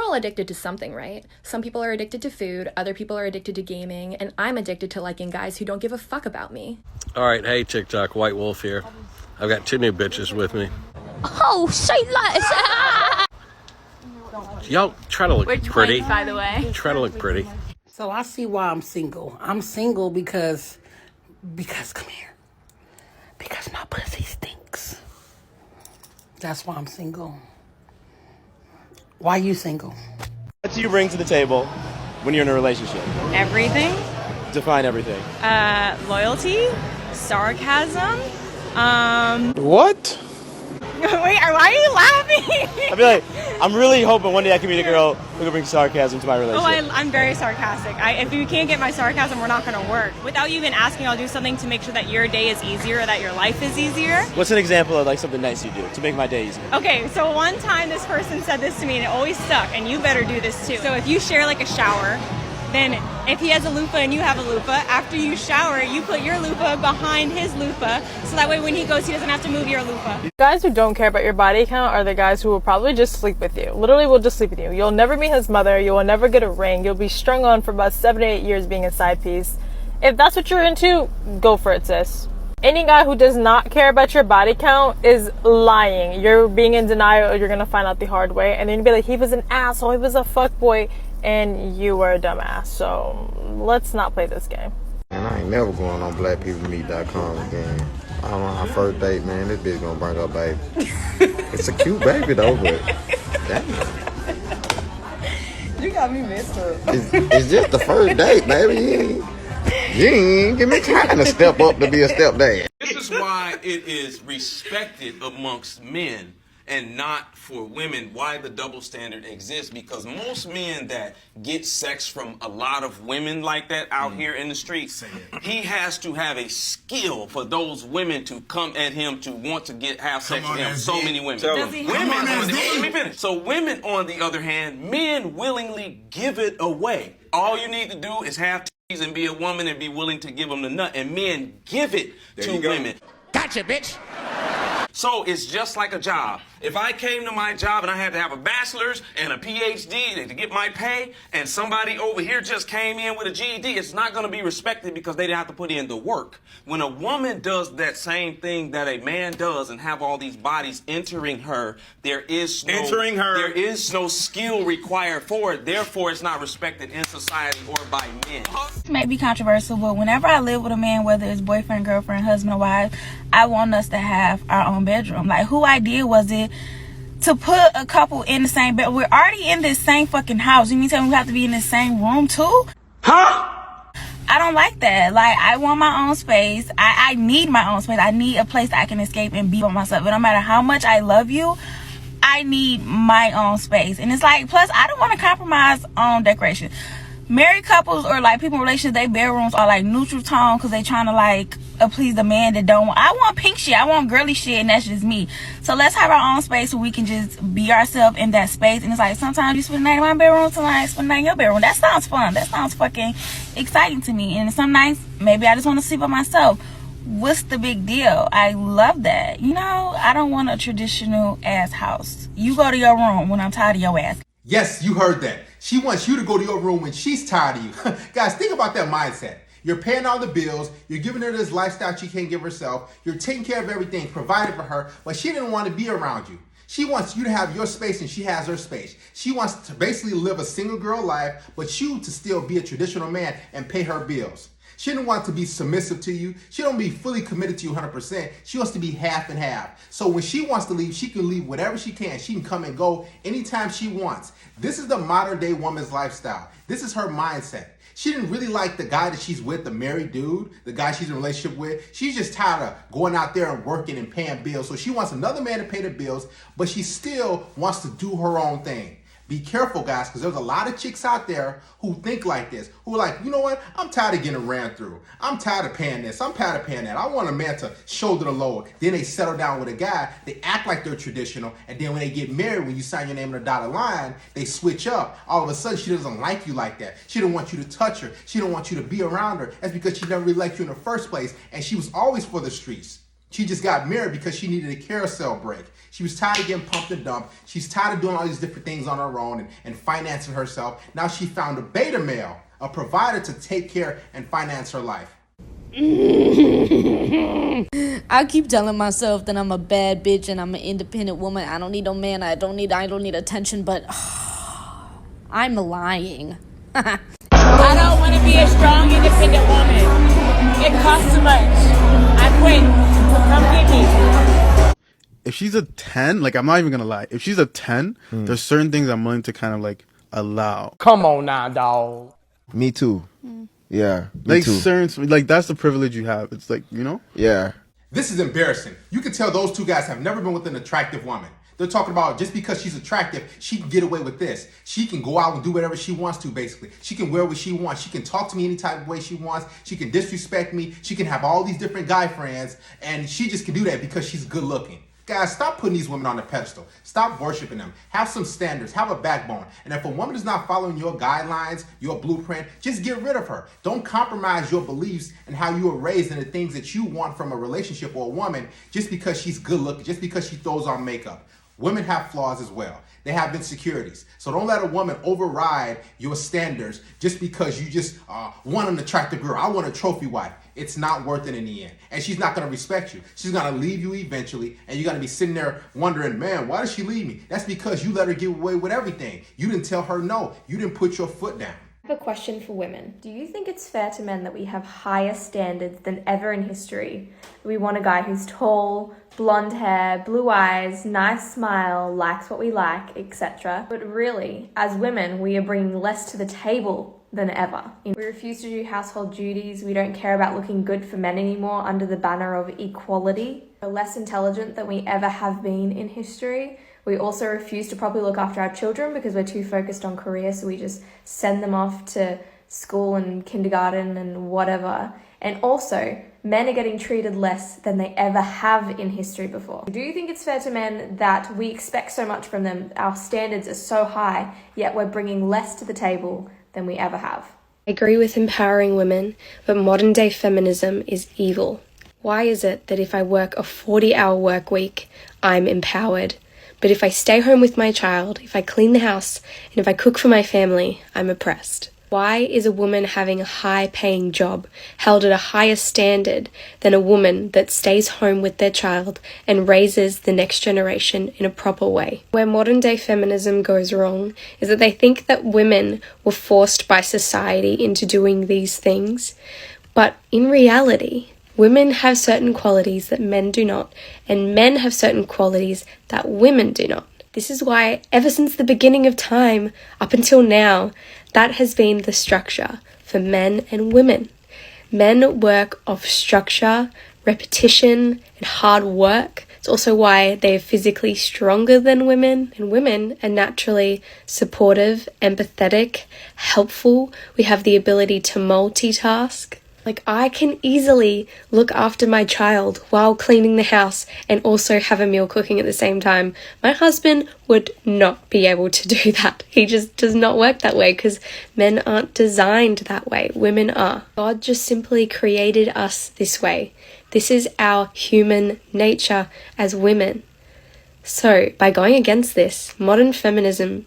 all addicted to something, right? Some people are addicted to food, other people are addicted to gaming, and I'm addicted to liking guys who don't give a fuck about me. All right, hey TikTok, White Wolf here. I've got 2 new bitches with me. Oh, say less. Y'all try to look pretty. By the way. Try to look pretty. So I see why I'm single. I'm single because come here. Because my pussy stinks. That's why I'm single. Why you single? What do you bring to the table when you're in a relationship? Everything. Define everything. Loyalty, sarcasm. What? Wait, why are you laughing? I feel like I'm really hoping one day I can meet a girl who can bring sarcasm to my relationship. I'm very sarcastic. If you can't get my sarcasm, we're not going to work. Without you even asking, I'll do something to make sure that your day is easier or that your life is easier. What's an example of like something nice you do to make my day easier? Okay, so one time this person said this to me and it always stuck, and you better do this too. So if you share like a shower, then if he has a loofah and you have a loofah, after you shower, you put your loofah behind his loofah, so that way when he goes, he doesn't have to move your loofah. Guys who don't care about your body count are the guys who will probably just sleep with you. Literally will just sleep with you. You'll never meet his mother. You will never get a ring. You'll be strung on for about 7 to 8 years being a side piece. If that's what you're into, go for it, sis. Any guy who does not care about your body count is lying. You're being in denial, or you're gonna find out the hard way, and then you'll be like, he was an asshole, he was a fuckboy, and you were a dumbass. So let's not play this game. And I ain't never going on blackpeoplemeet.com again. I'm on our first date, man. This bitch gonna bring her baby. It's a cute baby though, but damn. You got me messed up. It's just the first date, baby. You ain't give me time to step up to be a stepdad. This is why it is respected amongst men and not for women, why the double standard exists, because most men that get sex from a lot of women like that out here in the streets, he has to have a skill for those women to come at him to want to have sex with him. So many women. Let me finish. So women, on the other hand, men willingly give it away. All you need to do is have titties and be a woman and be willing to give them the nut, and men give it to women. Gotcha, bitch. So it's just like a job. If I came to my job and I had to have a bachelor's and a PhD to get my pay, and somebody over here just came in with a GED, it's not going to be respected because they didn't have to put in the work. When a woman does that same thing that a man does and have all these bodies entering her, there is no skill required for it. Therefore, it's not respected in society or by men. It may be controversial, but whenever I live with a man, whether it's boyfriend, girlfriend, husband, or wife, I want us to have our own bedroom. Like, whose idea was it to put a couple in the same bed? We're already in this same fucking house. You mean tell me we have to be in the same room too? Huh? I don't like that. Like, I want my own space. I need my own space. I need a place that I can escape and be by myself. But no matter how much I love you, I need my own space. And it's like, plus I don't want to compromise on decoration. Married couples or like people in relationships, their bedrooms are like neutral tone because they trying to like please the man that don't want. I want pink shit, I want girly shit, and that's just me. So let's have our own space where we can just be ourselves in that space. And it's like, sometimes you spend the night in my bedroom, sometimes spend the night in your bedroom. That sounds fun. That sounds fucking exciting to me. And some nights maybe I just want to sleep by myself. What's the big deal? I love that. You know, I don't want a traditional ass house. You go to your room when I'm tired of your ass. Yes, you heard that. She wants you to go to your room when she's tired of you. Guys, think about that mindset. You're paying all the bills. You're giving her this lifestyle she can't give herself. You're taking care of everything, provided for her, but she didn't want to be around you. She wants you to have your space and she has her space. She wants to basically live a single girl life, but you to still be a traditional man and pay her bills. She didn't want to be submissive to you. She don't be fully committed to you 100%. She wants to be half and half. So when she wants to leave, she can leave whatever she can. She can come and go anytime she wants. This is the modern day woman's lifestyle. This is her mindset. She didn't really like the guy that she's with, the married dude, the guy she's in a relationship with. She's just tired of going out there and working and paying bills. So she wants another man to pay the bills, but she still wants to do her own thing. Be careful, guys, because there's a lot of chicks out there who think like this, who are like, you know what? I'm tired of getting ran through. I'm tired of paying this. I'm tired of paying that. I want a man to shoulder the load. Then they settle down with a guy. They act like they're traditional. And then when they get married, when you sign your name on the dotted line, they switch up. All of a sudden, she doesn't like you like that. She don't want you to touch her. She don't want you to be around her. That's because she never really liked you in the first place. And she was always for the streets. She just got married because she needed a carousel break. She was tired of getting pumped and dumped. She's tired of doing all these different things on her own and financing herself. Now she found a beta male, a provider to take care and finance her life. I keep telling myself that I'm a bad bitch and I'm an independent woman. I don't need no man. I don't need attention, but I'm lying. I don't want to be a strong, independent woman. It costs too much. I quit. Come get me. If she's a 10, like, I'm not even gonna lie. If she's a 10, there's certain things I'm willing to kind of like allow. Come on now, dog. Me too. Yeah. Like certain, like that's the privilege you have. It's like, you know? Yeah. This is embarrassing. You can tell those two guys have never been with an attractive woman. They're talking about just because she's attractive, she can get away with this. She can go out and do whatever she wants to, basically. She can wear what she wants. She can talk to me any type of way she wants. She can disrespect me. She can have all these different guy friends, and she just can do that because she's good looking. Guys, stop putting these women on a pedestal. Stop worshiping them. Have some standards. Have a backbone. And if a woman is not following your guidelines, your blueprint, just get rid of her. Don't compromise your beliefs and how you were raised and the things that you want from a relationship or a woman just because she's good looking, just because she throws on makeup. Women have flaws as well. They have insecurities. So don't let a woman override your standards just because you just want an attractive girl. I want a trophy wife. It's not worth it in the end. And she's not going to respect you. She's going to leave you eventually. And you're going to be sitting there wondering, man, why did she leave me? That's because you let her get away with everything. You didn't tell her no. You didn't put your foot down. I have a question for women. Do you think it's fair to men that we have higher standards than ever in history? We want a guy who's tall, blonde hair, blue eyes, nice smile, likes what we like, etc. But really, as women, we are bringing less to the table than ever. We refuse to do household duties. We don't care about looking good for men anymore under the banner of equality. We're less intelligent than we ever have been in history. We also refuse to properly look after our children because we're too focused on career, so we just send them off to school and kindergarten and whatever. And also, men are getting treated less than they ever have in history before. Do you think it's fair to men that we expect so much from them, our standards are so high, yet we're bringing less to the table than we ever have? I agree with empowering women, but modern day feminism is evil. Why is it that if I work a 40-hour work week, I'm empowered? But if I stay home with my child, if I clean the house, and if I cook for my family, I'm oppressed? Why is a woman having a high-paying job held at a higher standard than a woman that stays home with their child and raises the next generation in a proper way? Where modern-day feminism goes wrong is that they think that women were forced by society into doing these things, but in reality, women have certain qualities that men do not, and men have certain qualities that women do not. This is why, ever since the beginning of time, up until now, that has been the structure for men and women. Men work off structure, repetition, and hard work. It's also why they are physically stronger than women, and women are naturally supportive, empathetic, helpful. We have the ability to multitask. Like, I can easily look after my child while cleaning the house and also have a meal cooking at the same time. My husband would not be able to do that. He just does not work that way because men aren't designed that way. Women are. God just simply created us this way. This is our human nature as women. So, by going against this, modern feminism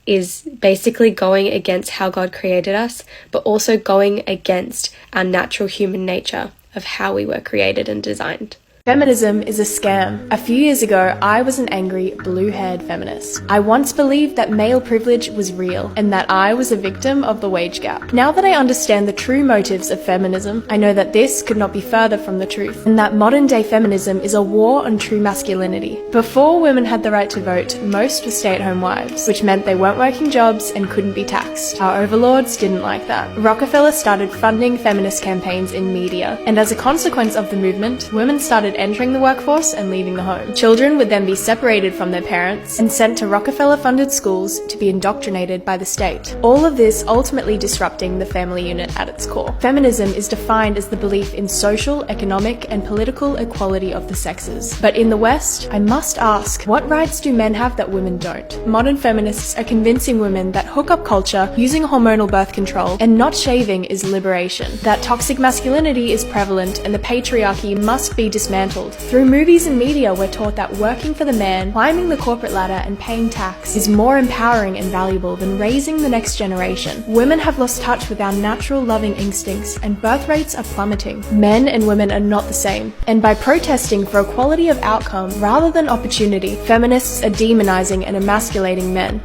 is basically going against how God created us, but also going against our natural human nature of how we were created and designed. Feminism is a scam. A few years ago, I was an angry, blue-haired feminist. I once believed that male privilege was real and that I was a victim of the wage gap. Now that I understand the true motives of feminism, I know that this could not be further from the truth, and that modern-day feminism is a war on true masculinity. Before women had the right to vote, most were stay-at-home wives, which meant they weren't working jobs and couldn't be taxed. Our overlords didn't like that. Rockefeller started funding feminist campaigns in media, and as a consequence of the movement, women started entering the workforce and leaving the home. Children would then be separated from their parents and sent to Rockefeller-funded schools to be indoctrinated by the state. All of this ultimately disrupting the family unit at its core. Feminism is defined as the belief in social, economic, and political equality of the sexes. But in the West, I must ask, what rights do men have that women don't? Modern feminists are convincing women that hookup culture, using hormonal birth control, and not shaving is liberation. That toxic masculinity is prevalent and the patriarchy must be dismantled dismantled. Through movies and media, we're taught that working for the man, climbing the corporate ladder, and paying tax is more empowering and valuable than raising the next generation. Women have lost touch with our natural loving instincts, and birth rates are plummeting. Men and women are not the same. And by protesting for equality of outcome rather than opportunity, feminists are demonizing and emasculating men.